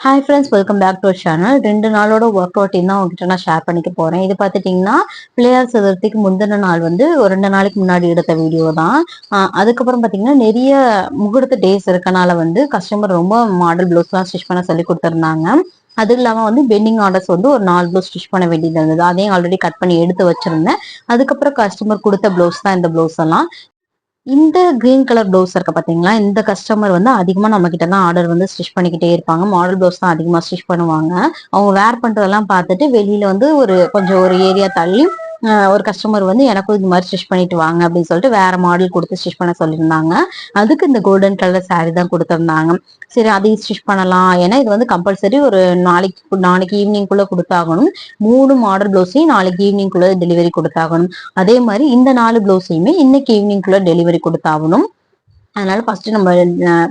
Hi friends, welcome back to channel. 2 நாளோட work routine தான் உங்ககிட்ட நான் ஷேர் பண்ணிக்க போறேன். இது பார்த்துட்டீங்கன்னா பிள்ளையார் சதுர்த்திக்கு முந்தின நாள் வந்து ஒரு 2 நாளைக்கு முன்னாடி எடுத்த வீடியோ தான். அதுக்கப்புறம் பார்த்தீங்கன்னா நிறைய முகூர்த்த டேஸ் இருக்கனால வந்து கஸ்டமர் ரொம்ப மாடல் ப்ளவுஸ்லாம் ஸ்டிச் பண்ண சொல்லி கொடுத்துருந்தாங்க. அது இல்லாமல் வந்து பெண்டிங் ஆர்டர்ஸ் வந்து ஒரு 4 ப்ளவுஸ் ஸ்டிச் பண்ண வேண்டியது இருந்தது. அதையும் ஆல்ரெடி கட் பண்ணி எடுத்து வச்சிருந்தேன். அதுக்கப்புறம் கஸ்டமர் கொடுத்த ப்ளவுஸ் தான் இந்த ப்ளவுஸ் எல்லாம். இந்த கிரீன் கலர் ப்ளவுஸ் இருக்க பாத்தீங்களா, இந்த கஸ்டமர் வந்து அதிகமா நம்ம கிட்ட தான் ஆர்டர் வந்து ஸ்டிச் பண்ணிக்கிட்டே இருப்பாங்க. மாடல் ப்ளவுஸ் தான் அதிகமா ஸ்டிச் பண்ணுவாங்க. அவங்க வேர் பண்றதெல்லாம் பார்த்துட்டு வெளியில வந்து கொஞ்சம் ஒரு ஏரியா தள்ளி ஒரு கஸ்டமர் வந்து எனக்கும் இது மாதிரி ஸ்டிச் பண்ணிட்டு வாங்க அப்படின்னு சொல்லிட்டு வேற மாடல் கொடுத்து ஸ்டிச் பண்ண சொல்லியிருந்தாங்க. அதுக்கு இந்த கோல்டன் கலர் சாரி தான் கொடுத்துருந்தாங்க. சரி, அதையும் ஸ்டிச் பண்ணலாம். ஏன்னா இது வந்து கம்பல்சரி ஒரு நாளைக்கு ஈவினிங்குள்ள கொடுத்தாகணும். 3 மாடல் ப்ளவுஸையும் நாளைக்கு ஈவினிங்குள்ள டெலிவரி கொடுத்தாகணும். அதே மாதிரி இந்த 4 ப்ளவுஸையுமே இன்னைக்கு ஈவினிங்குள்ள டெலிவரி கொடுத்தாகணும். அதனால ஃபர்ஸ்ட் நம்ம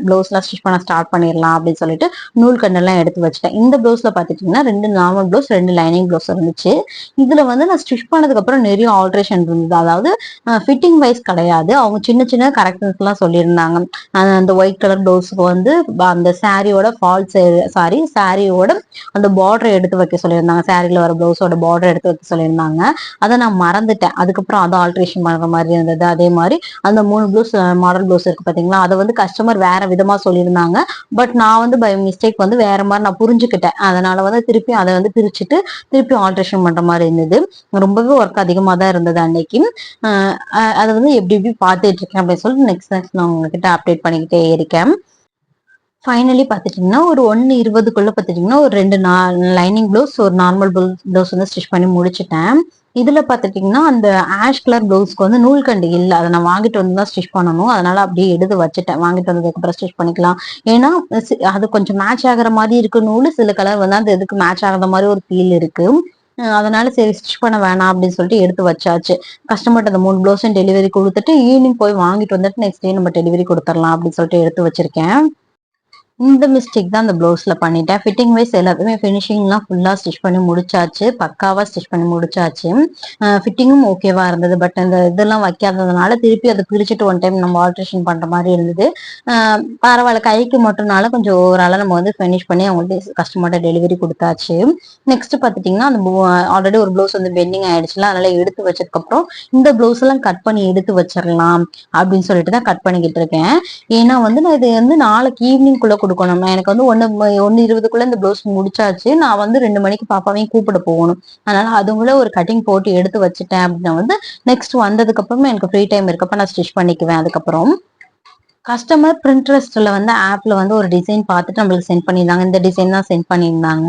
ப்ளவுஸ்லாம் ஸ்டிச் பண்ண ஸ்டார்ட் பண்ணிடலாம் அப்படின்னு சொல்லிட்டு நூல் கண்டெல்லாம் எடுத்து வச்சுட்டேன். இந்த ப்ளவுஸ்ல பாத்துட்டீங்கன்னா 2 நார்மல் ப்ளவுஸ், 2 லைனிங் ப்ளவுஸ் இருந்துச்சு. இதுல வந்து நான் ஸ்டிச் பண்ணதுக்கு அப்புறம் நிறைய ஆல்ட்ரேஷன் இருந்தது. அதாவது ஃபிட்டிங் வைஸ் கிடையாது, அவங்க சின்ன சின்ன கரெக்ஷன்ஸ் எல்லாம் சொல்லியிருந்தாங்க. அந்த ஒயிட் கலர் ப்ளவுஸுக்கு வந்து அந்த சாரியோட சாரியோட அந்த பார்டர் எடுத்து வைக்க சொல்லியிருந்தாங்க. சாரியில வர ப்ளவுஸோட பார்டர் எடுத்து வைக்க சொல்லியிருந்தாங்க. அதை நான் மறந்துட்டேன். அதுக்கப்புறம் அதை ஆல்ட்ரேஷன் பண்ற மாதிரி இருந்தது. அதே மாதிரி அந்த 3 ப்ளவுஸ் மாடல் ப்ளவுஸ் இருக்கு பாத்தீங்களா, அதை வந்து கஸ்டமர் வேற விதமா சொல்லியிருந்தாங்க. பட் நான் வந்து பை மிஸ்டேக் வந்து வேற மாதிரி நான் புரிஞ்சுக்கிட்டேன். அதனால வந்து திருப்பி அதை வந்து பிரிச்சுட்டு திருப்பி ஆல்ட்ரேஷன் பண்ற மாதிரி இருந்தது. ரொம்பவே ஒர்க் அதிகமா தான் இருந்தது அன்னைக்கு. அதை வந்து எப்படி எப்படி பார்த்துட்டு இருக்கேன் அப்படின்னு சொல்லிட்டு நெக்ஸ்ட் நான் உங்ககிட்ட அப்டேட் பண்ணிக்கிட்டே இருக்கேன். ஃபைனலி பார்த்துட்டிங்கன்னா ஒரு 1:20க்குள்ள பார்த்துட்டிங்கன்னா ஒரு 2 லைனிங் ப்ளவுஸ், ஒரு நார்மல் ப்ளவுஸ் வந்து ஸ்டிச் பண்ணி முடிச்சுட்டேன். இதுல பார்த்துட்டிங்கன்னா அந்த ஆஷ் கலர் ப்ளவுஸ்க்கு வந்து நூல்கண்டு இல்லை. அதை நான் வாங்கிட்டு வந்து தான் ஸ்டிச் பண்ணணும். அதனால அப்படியே எடுத்து வச்சுட்டேன். வாங்கிட்டு வந்ததுக்கு அப்புறம் ஸ்டிச் பண்ணிக்கலாம். ஏன்னா அது கொஞ்சம் மேட்ச் ஆகிற மாதிரி இருக்கு நூல். சில கலர் வந்து அந்த இதுக்கு மேட்ச் ஆகிற மாதிரி ஒரு ஃபீல் இருக்கு. அதனால சரி ஸ்டிச் பண்ண வேணாம் அப்படின்னு சொல்லிட்டு எடுத்து வச்சாச்சு. கஸ்டமர்ட்ட அந்த 3 ப்ளவுஸும் டெலிவரி கொடுத்துட்டு ஈவினிங் போய் வாங்கிட்டு வந்துட்டு நெக்ஸ்ட் டே நம்ம டெலிவரி கொடுத்துடலாம் அப்படின்னு சொல்லிட்டு எடுத்து வச்சிருக்கேன். இந்த மிஸ்டேக் தான் அந்த ப்ளவுஸ்ல பண்ணிட்டேன். ஃபிட்டிங் வைஸ் எல்லாத்தையுமே ஃபினிஷிங்லாம் ஃபுல்லா ஸ்டிச் பண்ணி முடிச்சாச்சு. பக்காவா ஸ்டிச் பண்ணி முடிச்சாச்சு. ஃபிட்டிங்கும் ஓகேவா இருந்தது. பட் அந்த இதெல்லாம் வைக்காததுனால திருப்பி அதை பிரிச்சுட்டு ஒன் டைம் நம்ம ஆல்ட்ரேஷன் பண்ற மாதிரி இருந்தது. பரவாயில்ல, கைக்கு மட்டும்னால கொஞ்சம் ஓவரால நம்ம வந்து ஃபினிஷ் பண்ணி அவங்களுக்கு கஸ்டமர்ட்ட டெலிவரி கொடுத்தாச்சு. நெக்ஸ்ட் பாத்துட்டீங்கன்னா அந்த ஆல்ரெடி ஒரு ப்ளவுஸ் வந்து பெண்டிங் ஆயிடுச்சுல, அதனால எடுத்து வச்சதுக்கு அப்புறம் இந்த ப்ளவுஸ் எல்லாம் கட் பண்ணி எடுத்து வச்சிடலாம் அப்படின்னு சொல்லிட்டு தான் கட் பண்ணிக்கிட்டு இருக்கேன். ஏன்னா வந்து நான் இது வந்து நாளைக்கு ஈவினிங்குள்ள கொடுக்கணும். எனக்கு வந்து 1:20க்குள்ள இந்த ப்ளவுஸ் முடிச்சாச்சு. நான் வந்து 2 மணிக்கு பாப்பாவையும் கூப்பிட போகணும். அதனால அதுக்குள்ள ஒரு கட்டிங் போட்டு எடுத்து வச்சுட்டேன் அப்படின்னா வந்து நெக்ஸ்ட் வந்ததுக்கு அப்புறமா எனக்கு ஃப்ரீ டைம் இருக்கப்ப நான் ஸ்டிச் பண்ணிக்குவேன். அதுக்கப்புறம் கஸ்டமர் பிரிண்ட்ரெஸ்ட்ல வந்து ஆப்ல வந்து ஒரு டிசைன் பார்த்துட்டு நம்மளுக்கு சென்ட் பண்ணியிருந்தாங்க. இந்த டிசைன் தான் சென்ட் பண்ணியிருந்தாங்க.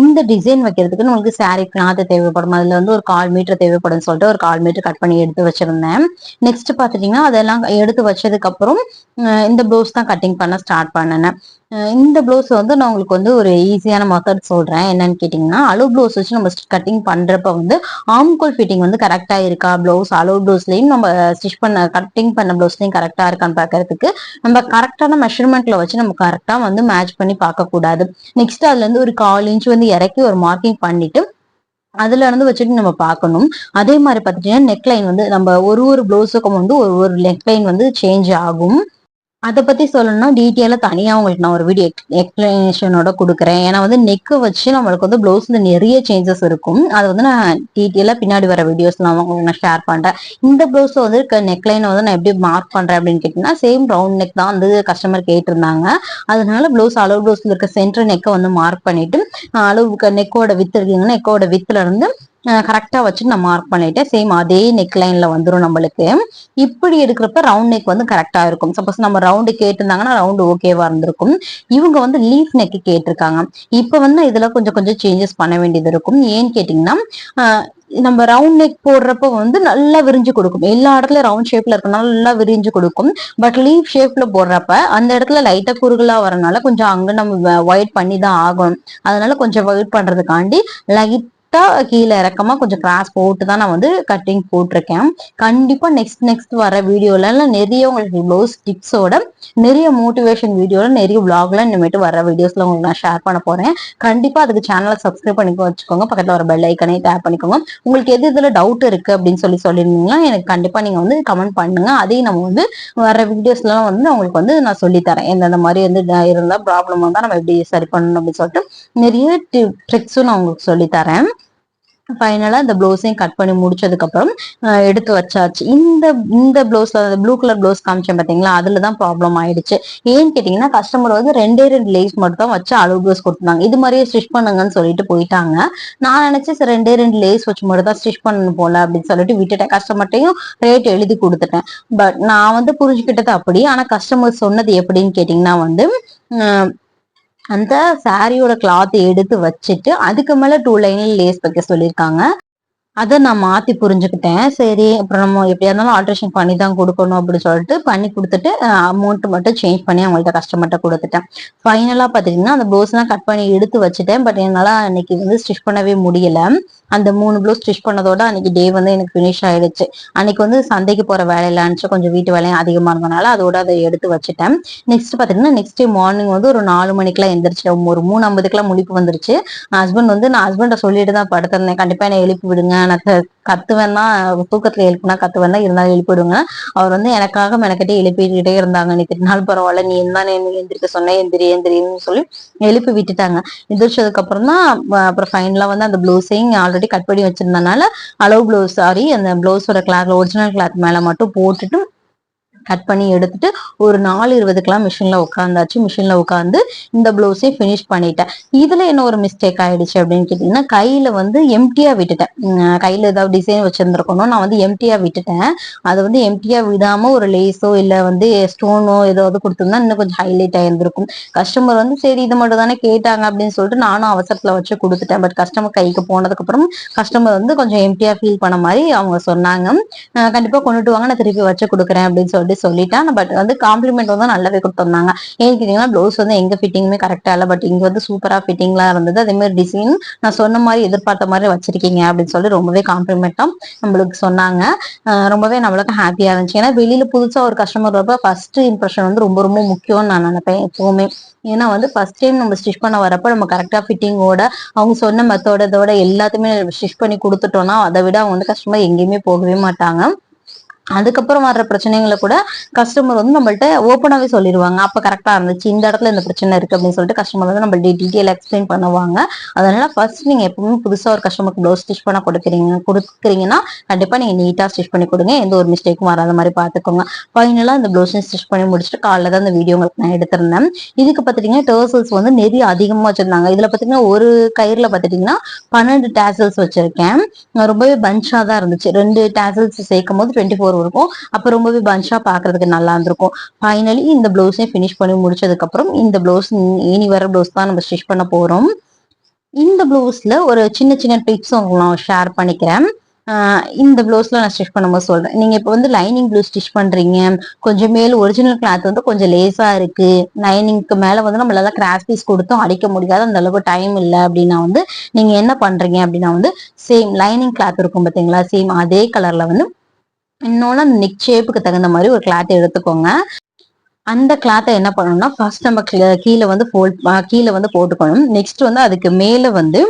இந்த டிசைன் வைக்கிறதுக்கு நம்மளுக்கு சாரி கிளாத் தேவைப்படும். அதுல வந்து ஒரு 1/4 மீட்டர் தேவைப்படும் சொல்லிட்டு ஒரு 1/4 மீட்டர் கட் பண்ணி எடுத்து வச்சிருந்தேன். நெக்ஸ்ட் பாத்துட்டீங்கன்னா அதெல்லாம் எடுத்து வச்சதுக்கு அப்புறம் இந்த ப்ளவுஸ் தான் கட்டிங் பண்ண ஸ்டார்ட் பண்ணினேன். இந்த ப்ளவுஸ் வந்து நான் உங்களுக்கு வந்து ஒரு ஈஸியான மெத்தட் சொல்றேன். என்னன்னு கேட்டீங்கன்னா, அளவு ப்ளவுஸ் வச்சு நம்ம கட்டிங் பண்றப்ப வந்து ஆம்கோல் ஃபிட்டிங் வந்து கரெக்டா இருக்கா, ப்ளவுஸ் அளவு ப்ளவுஸ்லயும் நம்ம ஸ்டிச் பண்ண கட்டிங் பண்ண ப்ளவுஸ்லயும் கரெக்டா இருக்கான்னு பாக்குறதுக்கு நம்ம கரெக்டான மெஷர்மெண்ட்ல வச்சு நம்ம கரெக்டா வந்து மேட்ச் பண்ணி பார்க்க கூடாது. நெக்ஸ்ட் அதுல இருந்து ஒரு 1/4 இன்ச் வந்து இறக்கி ஒரு மார்க்கிங் பண்ணிட்டு அதுல இருந்து வச்சுட்டு நம்ம பார்க்கணும். அதே மாதிரி பாத்தீங்கன்னா நெக்லைன் வந்து நம்ம ஒரு ப்ளவுஸுக்கும் வந்து ஒரு நெக்லைன் வந்து சேஞ்ச் ஆகும். அத பத்தி சொல்லணும்னா டீட்டெயிலா தனியா உங்களுக்கு நான் ஒரு வீடியோ எக்ஸ்பிளனேஷனோட கொடுக்குறேன். ஏன்னா வந்து நெக் வச்சு நம்மளுக்கு வந்து ப்ளவுஸ்ல நிறைய சேஞ்சஸ் இருக்கும். அது வந்து நான் டீட்டெயிலா பின்னாடி வர வீடியோஸ் நான் ஷேர் பண்றேன். இந்த ப்ளவுஸ்ல வந்து நெக்லைனை வந்து நான் எப்படி மார்க் பண்றேன் அப்படின்னு கேட்டீங்கன்னா, சேம் ரவுண்ட் நெக் தான் வந்து கஸ்டமர் கேட்டிருந்தாங்க. அதனால அளவு ப்ளவுஸ்ல இருக்க சென்டர் நெக்கை வந்து மார்க் பண்ணிட்டு அளவுக்கு நெக்கோட வித்து இருக்குங்கன்னா நெக்கோட வித்துல இருந்து கரெக்டா வச்சு நான் மார்க் பண்ணிட்டேன். சேம் அதே நெக் லைன்ல வந்துடும் நம்மளுக்கு. இப்படி எடுக்கிறப்ப ரவுண்ட் நெக் வந்து கரெக்டா இருக்கும். சப்போஸ் நம்ம ரவுண்டு கேட்டிருந்தாங்கன்னா ரவுண்டு ஓகேவா இருந்திருக்கும். இவங்க வந்து லீஃப் நெக் கேட்டிருக்காங்க. இப்ப வந்து இதுல கொஞ்சம் கொஞ்சம் சேஞ்சஸ் பண்ண வேண்டியது இருக்கும். ஏன்னு கேட்டீங்கன்னா நம்ம ரவுண்ட் நெக் போடுறப்ப வந்து நல்லா விரிஞ்சு கொடுக்கும். எல்லா இடத்துலயும் ரவுண்ட் ஷேப்ல இருக்கனால நல்லா விரிஞ்சு கொடுக்கும். பட் லீஃப் ஷேப்ல போடுறப்ப அந்த இடத்துல லைட்டா குறுகலா வரனால கொஞ்சம் அங்க நம்ம ஒயிட் பண்ணி தான் ஆகணும். அதனால கொஞ்சம் ஒயிட் பண்றதுக்காண்டி லைட் கரெக்டா கீழே இறக்கமா கொஞ்சம் கிராஸ் போட்டு தான் நான் வந்து கட்டிங் போட்டிருக்கேன். கண்டிப்பா நெக்ஸ்ட் வர வீடியோல நிறைய உங்களுக்கு ப்ளவுஸ் டிப்ஸோட, நிறைய மோட்டிவேஷன் வீடியோல, நிறைய விளாக்ல இனிமேட்டு வர வீடியோஸ்ல உங்களுக்கு நான் ஷேர் பண்ண போறேன். கண்டிப்பா அதுக்கு சேனலை சப்ஸ்கிரைப் பண்ணி வச்சுக்கோங்க. பக்கத்துல ஒரு பெல் ஐக்கனை டேப் பண்ணிக்கோங்க. உங்களுக்கு எது இதுல டவுட் இருக்கு அப்படின்னு சொல்லியிருந்தீங்கன்னா எனக்கு கண்டிப்பா நீங்க வந்து கமெண்ட் பண்ணுங்க. அதையும் நம்ம வந்து வர வீடியோஸ்லாம் வந்து உங்களுக்கு வந்து நான் சொல்லித்தரேன். எந்தெந்த மாதிரி வந்து இருந்தா ப்ராப்ளம் வந்தா நம்ம எப்படி சரி பண்ணணும் அப்படின்னு சொல்லிட்டு நிறைய ட்ரிக்ஸும் நான் உங்களுக்கு சொல்லித்தரேன். ஃபைனலா இந்த ப்ளவுஸையும் கட் பண்ணி முடிச்சதுக்கு அப்புறம் எடுத்து வச்சாச்சு. இந்த ப்ளவுஸ்ல ப்ளூ கலர் ப்ளவுஸ் காமிச்சேன் பாத்தீங்களா, அதுலதான் ப்ராப்ளம் ஆயிடுச்சு. ஏன்னு கேட்டீங்கன்னா கஸ்டமர் வந்து ரெண்டே லேஸ் மட்டும் தான் வச்சு அளவு ப்ளவுஸ் கொடுத்தாங்க. இது மாதிரியே ஸ்டிச் பண்ணுங்கன்னு சொல்லிட்டு போயிட்டாங்க. நான் நினைச்சேன் சரி ரெண்டே லேஸ் வச்சு மட்டும் தான் ஸ்டிச் பண்ணணும் போல அப்படின்னு சொல்லிட்டு விட்டுட்டேன். கஸ்டமர்ட்டையும் ரேட் எழுதி கொடுத்துட்டேன். பட் நான் வந்து புரிஞ்சுக்கிட்டது அப்படி. ஆனா கஸ்டமர் சொன்னது எப்படின்னு கேட்டீங்கன்னா வந்து அந்த சாரியோட கிளாத் எடுத்து வச்சுட்டு அதுக்கு மேல 2 லைன்ல லேஸ் வைக்க சொல்லியிருக்காங்க. அதை நான் மாத்தி புரிஞ்சுக்கிட்டேன். சரி அப்புறம் நம்ம எப்படியா இருந்தாலும் ஆல்ட்ரேஷன் பண்ணி தான் கொடுக்கணும் அப்படின்னு சொல்லிட்டு பண்ணி கொடுத்துட்டு அமௌண்ட் மட்டும் சேஞ்ச் பண்ணி அவங்கள்ட்ட கஸ்டமர்கிட்ட கொடுத்துட்டேன். ஃபைனலா பாத்தீங்கன்னா அந்த ப்ளவுஸ் எல்லாம் கட் பண்ணி எடுத்து வச்சுட்டேன். பட் என்னால அன்னைக்கு வந்து ஸ்டிச் பண்ணவே முடியல. அந்த 3 ப்ளவுஸ் ஸ்டிச் பண்ணதோட அன்னைக்கு டே வந்து எனக்கு ஃபினிஷ் ஆயிடுச்சு. அன்னைக்கு வந்து சந்தைக்கு போற வேலையில இருந்துச்சு, கொஞ்சம் வீட்டு வேலையும் அதிகமா இருந்தனால அதோட அதை எடுத்து வச்சுட்டேன். நெக்ஸ்ட் பாத்தீங்கன்னா நெக்ஸ்ட் டே மார்னிங் வந்து ஒரு 4 மணிக்கெல்லாம் எந்திரிச்சிட்டேன். ஒரு 3:50க்குலாம் முழிப்பு வந்துருச்சு. நான் ஹஸ்பண்ட சொல்லிட்டு தான் படுத்திருந்தேன், கண்டிப்பா என்னை எழுப்பி விடுங்க, நான் கத்துவேன்னா தூக்கத்துல எழுப்புனா கத்துவேன்னா இருந்தாலும் எழுப்பிடுங்க. அவர் வந்து எனக்காக மெனக்கிட்டே எழுப்பிக்கிட்டே இருந்தாங்க. நீ திட்டினாலும் பரவாயில்ல, நீ என்ன எந்திரிக்க சொன்ன, எந்திரின்னு சொல்லி எழுப்பி விட்டுட்டாங்க. எந்திரிச்சதுக்கு அப்புறம் தான் அப்புறம் ஃபைனலா வந்து அந்த ப்ளவுஸையும் ஆல்ரெடி கட் பண்ணி வச்சிருந்தனால அளவு ப்ளவுஸ் அந்த ப்ளவுஸோட கிளாத் ஒரிஜினல் கிளாத் மேல மட்டும் போட்டுட்டு கட் பண்ணி எடுத்துட்டு ஒரு 4:20க்கெல்லாம் மிஷின்ல உட்காந்தாச்சு. மிஷின்ல உட்காந்து இந்த ப்ளவுஸே பினிஷ் பண்ணிட்டேன். இதுல என்ன ஒரு மிஸ்டேக் ஆயிடுச்சு அப்படின்னு கேட்டீங்கன்னா கையில வந்து எம்டியா விட்டுட்டேன். கையில ஏதாவது டிசைன் வச்சிருந்திருக்கணும், நான் வந்து எம்டியா விட்டுட்டேன். அதை வந்து எம்டியா விடாம ஒரு லேஸோ இல்ல வந்து ஸ்டோனோ ஏதாவது கொடுத்திருந்தா இன்னும் கொஞ்சம் ஹைலைட் ஆயிருந்திருக்கும். கஸ்டமர் வந்து சரி இது மட்டும் தானே கேட்டாங்க அப்படின்னு சொல்லிட்டு நானும் அவசரத்துல வச்சு கொடுத்துட்டேன். பட் கஸ்டமர் கைக்கு போனதுக்கு அப்புறம் கஸ்டமர் வந்து கொஞ்சம் எம்டியா ஃபீல் பண்ண மாதிரி அவங்க சொன்னாங்க. கண்டிப்பா கொண்டுட்டு வாங்க, நான் திருப்பி வச்சு கொடுக்குறேன் அப்படின்னு சொல்லிட்டேன். பட் வந்து காம்ப்ளிமெண்ட் வந்து நல்லாவே கொடுத்துருந்தாங்க. ஏன்னு கேட்டீங்கன்னா ப்ளவுஸ் வந்து எங்க ஃபிட்டிங்குமே கரெக்டா இல்லை, பட் இங்க வந்து சூப்பரா ஃபிட்டிங்லாம் இருந்தது. அதே மாதிரி டிசைன் நான் சொன்ன மாதிரி எதிர்பார்த்த மாதிரி வச்சிருக்கீங்க அப்படின்னு சொல்லி ரொம்பவே காம்ப்ளிமெண்டா நம்மளுக்கு சொன்னாங்க. ரொம்பவே நம்மளுக்கு ஹாப்பியா இருந்துச்சு. ஏன்னா வெளியில புதுசா ஒரு கஸ்டமர் வரப்ப ஃபர்ஸ்ட் இம்ப்ரெஷன் வந்து ரொம்ப ரொம்ப முக்கியம்னு நான் நினைப்பேன் எப்பவுமே. ஏன்னா வந்து ஃபர்ஸ்ட் டைம் நம்ம ஸ்டிச் பண்ண வரப்ப நம்ம கரெக்டா ஃபிட்டிங்கோட அவங்க சொன்ன மெத்தோட எல்லாத்தையுமே ஸ்டிச் பண்ணி கொடுத்துட்டோம்னா அதை விட அவங்க வந்து கஸ்டமர் எங்கேயுமே போகவே மாட்டாங்க. அதுக்கப்புறம் வர்ற பிரச்சனைகளை கூட கஸ்டமர் வந்து நம்மள்ட்ட ஓப்பனாவே சொல்லிடுவாங்க. அப்ப கரெக்டா இருந்துச்சு, இந்த இடத்துல இந்த பிரச்சனை இருக்கு அப்படின்னு சொல்லிட்டு கஸ்டமர் வந்து நம்ம டீட்டெயில் எக்ஸ்பிளைன் பண்ணுவாங்க. அதனால ஃபர்ஸ்ட் நீங்க எப்பவுமே புதுசா ஒரு கஸ்டமருக்கு ப்ளவுஸ் ஸ்டிச் பண்ண கொடுக்குறீங்கன்னா கண்டிப்பா நீங்க நீட்டா ஸ்டிச் பண்ணி கொடுங்க, எந்த ஒரு மிஸ்டேக்கும் வராத மாதிரி பாத்துக்கோங்க. ஃபைனலா இந்த ப்ளவுஸ் ஸ்டிச் பண்ணி முடிச்சுட்டு காலைல தான் இந்த வீடியோ உங்களுக்கு நான் எடுத்திருந்தேன். இதுக்கு பாத்தீங்கன்னா டர்சல்ஸ் வந்து நிறைய அதிகமா வச்சிருந்தாங்க. இதுல பாத்தீங்கன்னா ஒரு கயிறுல பாத்துட்டீங்கன்னா 12 டேசல்ஸ் வச்சிருக்கேன். ரொம்பவே பஞ்சா தான் இருந்துச்சு. 2 டேசல்ஸ் சேர்க்கும் போது 24 இருக்கும். அப்ப ரொம்பவே பஞ்சா பாக்குறதுக்கு நல்லா இருந்திருக்கும். ஃபைனலி இந்த பிளவுஸே பினிஷ் பண்ணி முடிச்சதுக்கு அப்புறம் இந்த பிளவுஸ் இனி வர பிளவுஸ் தான் நம்ம ஸ்டிச் பண்ண போறோம். இந்த பிளவுஸ்ல ஒரு சின்ன சின்ன டிப்ஸ் உங்களுக்கு ஷேர் பண்ணிக்கிறேன். இந்த பிளவுஸ்ல நான் ஸ்டிச் பண்ணும்போது சொல்றேன். நீங்க இப்ப வந்து லைனிங் பிளவுஸ் ஸ்டிச் பண்றீங்க, கொஞ்சம் மேல ஒரிஜினல் கிளாத் வந்து கொஞ்சம் லேசா இருக்கு, லைனிங்க்கு மேல வந்து நம்மளால கிராஸ் பீஸ் கொடுத்தும் அடிக்க முடியாது, அந்த அளவுக்கு டைம் இல்லை அப்படின்னா வந்து நீங்க என்ன பண்றீங்க அப்படின்னா வந்து சேம் லைனிங் கிளாத் இருக்கும் பாத்தீங்களா, சேம் அதே கலர்ல வந்து இன்னொன்னு அந்த நெக் ஷேப்புக்கு தகுந்த மாதிரி ஒரு கிளாத் எடுத்துக்கோங்க. அந்த கிளாத்தை என்ன பண்ணணும்னா ஃபர்ஸ்ட் நம்ம கீழே வந்து கீழே வந்து போட்டுக்கணும். நெக்ஸ்ட் வந்து அதுக்கு மேல வந்து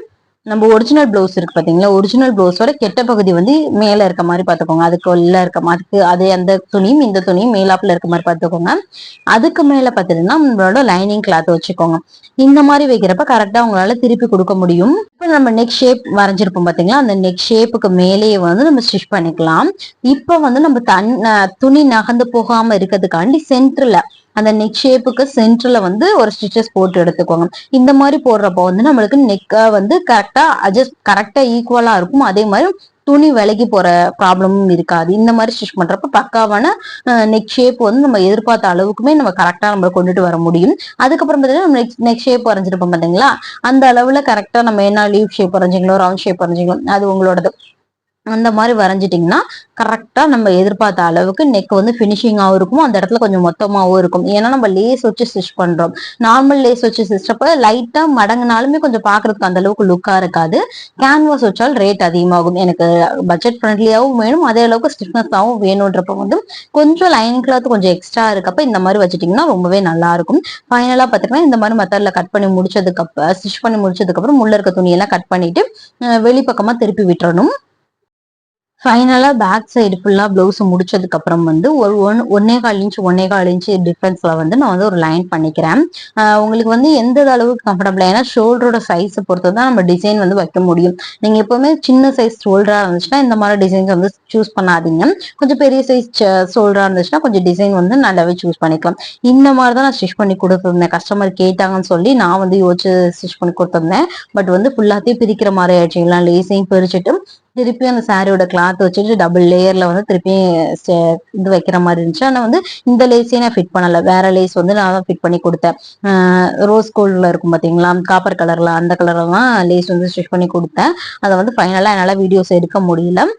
நம்ம ஒரிஜினல் பிளவுஸ் இருக்கு பாத்தீங்களா, ஒரிஜினல் பிளவுஸோட கெட்ட பகுதி வந்து மேல இருக்க மாதிரி பாத்துக்கோங்க. அதுக்கு உள்ள இருக்க மாதிரி அதே அந்த துணியும் இந்த துணியும் மேலாப்புல இருக்க மாதிரி பாத்துக்கோங்க. அதுக்கு மேல பாத்தீங்கன்னா நம்மளோட லைனிங் கிளாத் வச்சுக்கோங்க. இந்த மாதிரி வைக்கிறப்ப கரெக்டா உங்களால திருப்பி கொடுக்க முடியும். இப்ப நம்ம நெக் ஷேப் வரைஞ்சிருப்போம் பாத்தீங்களா, அந்த நெக் ஷேப்புக்கு மேலேயே வந்து நம்ம ஸ்டிச் பண்ணிக்கலாம். இப்ப வந்து நம்ம துணி நகர்ந்து போகாம இருக்கிறதுக்காண்டி சென்டர்ல அந்த நெக் ஷேப்புக்கு சென்டர்ல வந்து ஒரு ஸ்டிச்சஸ் போட்டு எடுத்துக்கோங்க. இந்த மாதிரி போடுறப்போ வந்து நம்மளுக்கு நெக்க வந்து கரெக்டா ஈக்குவலா இருக்கும். அதே மாதிரி துணி விலகி போற ப்ராப்ளமும் இருக்காது. இந்த மாதிரி ஸ்டிச் பண்றப்ப பக்காவான நெக் ஷேப் வந்து நம்ம எதிர்பார்த்த அளவுக்குமே நம்ம கரெக்டா நம்ம கொண்டுட்டு வர முடியும். அதுக்கப்புறம் பார்த்தீங்கன்னா நம்ம நெக் ஷேப் வரைஞ்சிருப்போம் பாத்தீங்களா, அந்த அளவுல கரெக்டா நம்ம என்ன லீவ் ஷேப் வரைஞ்சிங்களோ ரவுண்ட் ஷேப் வரைஞ்சிங்களோ அது உங்களோடது. அந்த மாதிரி வரைஞ்சிட்டிங்கன்னா கரெக்டா நம்ம எதிர்பார்த்த அளவுக்கு நெக் வந்து ஃபினிஷிங்காகவும் இருக்கும், அந்த இடத்துல கொஞ்சம் மொத்தமாகவும் இருக்கும். ஏன்னா நம்ம லேஸ் வச்சு ஸ்டிச் பண்றோம். நார்மல் லேஸ் வச்சு ஸ்டிச்சப்ப லைட்டா மடங்குனாலுமே கொஞ்சம் பாக்குறதுக்கு அந்த அளவுக்கு லுக்கா இருக்காது. கேன்வாஸ் வச்சால் ரேட் அதிகமாகும். எனக்கு பட்ஜெட் ஃப்ரெண்ட்லியாவும் வேணும், அதே அளவுக்கு ஸ்டிஃப்னஸாகவும் வேணும்ன்றப்ப வந்து கொஞ்சம் லைன் கிளாத் கொஞ்சம் எக்ஸ்ட்ரா இருக்கப்ப இந்த மாதிரி வச்சுட்டீங்கன்னா ரொம்பவே நல்லா இருக்கும். ஃபைனலா பாத்தீங்கன்னா இந்த மாதிரி மெத்தட்ல கட் பண்ணி முடிச்சதுக்கு அப்புறம் ஸ்டிச் பண்ணி முடிச்சதுக்கு அப்புறம் உள்ள இருக்க துணியெல்லாம் கட் பண்ணிட்டு வெளிப்பக்கமா திருப்பி விட்டுறணும். ஃபைனலா பேக் சைடு ஃபுல்லா பிளவுஸ் முடிச்சதுக்கு அப்புறம் வந்து ஒரு 1.25 இன்ச் டிஃபரன்ஸ்ல வந்து நான் வந்து ஒரு லைன் பண்ணிக்கிறேன். உங்களுக்கு வந்து எந்த அளவுக்கு கம்ஃபர்டபிள், ஏன்னா ஷோல்டரோட சைஸை பொறுத்து தான் நம்ம டிசைன் வந்து வைக்க முடியும். நீங்க எப்பவுமே சின்ன சைஸ் ஷோல்டரா இருந்துச்சுன்னா இந்த மாதிரி டிசைன்ஸ் வந்து சூஸ் பண்ணாதீங்க. கொஞ்சம் பெரிய சைஸ் ஷோல்டரா இருந்துச்சுன்னா கொஞ்சம் டிசைன் வந்து நல்லாவே சூஸ் பண்ணிக்கலாம். இந்த மாதிரி தான் நான் ஸ்டிச் பண்ணி கொடுத்துருந்தேன். கஸ்டமர் கேட்டாங்கன்னு சொல்லி நான் வந்து யோசிச்சு ஸ்டிச் பண்ணி கொடுத்துருந்தேன். பட் வந்து ஃபுல்லாத்தையும் பிரிக்கிற மாதிரி ஆயிடுச்சு. எல்லாம் லேஸையும் பிரிச்சுட்டு திருப்பி அந்த சாரியோட கிளாத் வச்சுட்டு டபுள் லேயர்ல வந்து திருப்பி இது வைக்கிற மாதிரி இருந்துச்சு. ஆனா வந்து இந்த லேஸே நான் ஃபிட் பண்ணல, வேற லேஸ் வந்து நான் தான் ஃபிட் பண்ணி கொடுத்தேன். ரோஸ் கோல்ட்ல இருக்கும் பாத்தீங்களா, காப்பர் கலர்ல, அந்த கலர்லாம் லேஸ் வந்து ஸ்டிச் பண்ணி கொடுத்தேன். அதை வந்து ஃபைனலா என்னால வீடியோஸ் எடுக்க முடியல.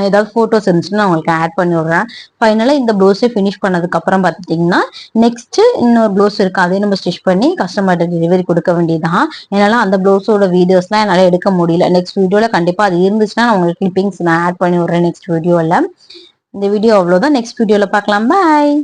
ஏதாவது போட்டோஸ் இருந்துச்சுன்னா நான் உங்களுக்கு ஆட் பண்ணி விடுறேன். ஃபைனலா இந்த ப்ளவுஸை ஃபினிஷ் பண்ணதுக்கு அப்புறம் பார்த்துட்டீங்கன்னா நெக்ஸ்ட் இன்னொரு ப்ளவுஸ் இருக்கு, அதையும் நம்ம ஸ்டிச் பண்ணி கஸ்டமர்கிட்ட டெலிவரி கொடுக்க வேண்டியதுதான். என்னால அந்த ப்ளவுஸோட வீடியோஸ்லாம் என்னால எடுக்க முடியல. நெக்ஸ்ட் வீடியோல கண்டிப்பா அது இருந்துச்சுன்னா நான் உங்களுக்கு கிளிப்பிங்ஸ் நான் ஆட் பண்ணி விடுறேன் நெக்ஸ்ட் வீடியோல. இந்த வீடியோ அவ்வளவுதான். நெக்ஸ்ட் வீடியோல பார்க்கலாம். பாய்.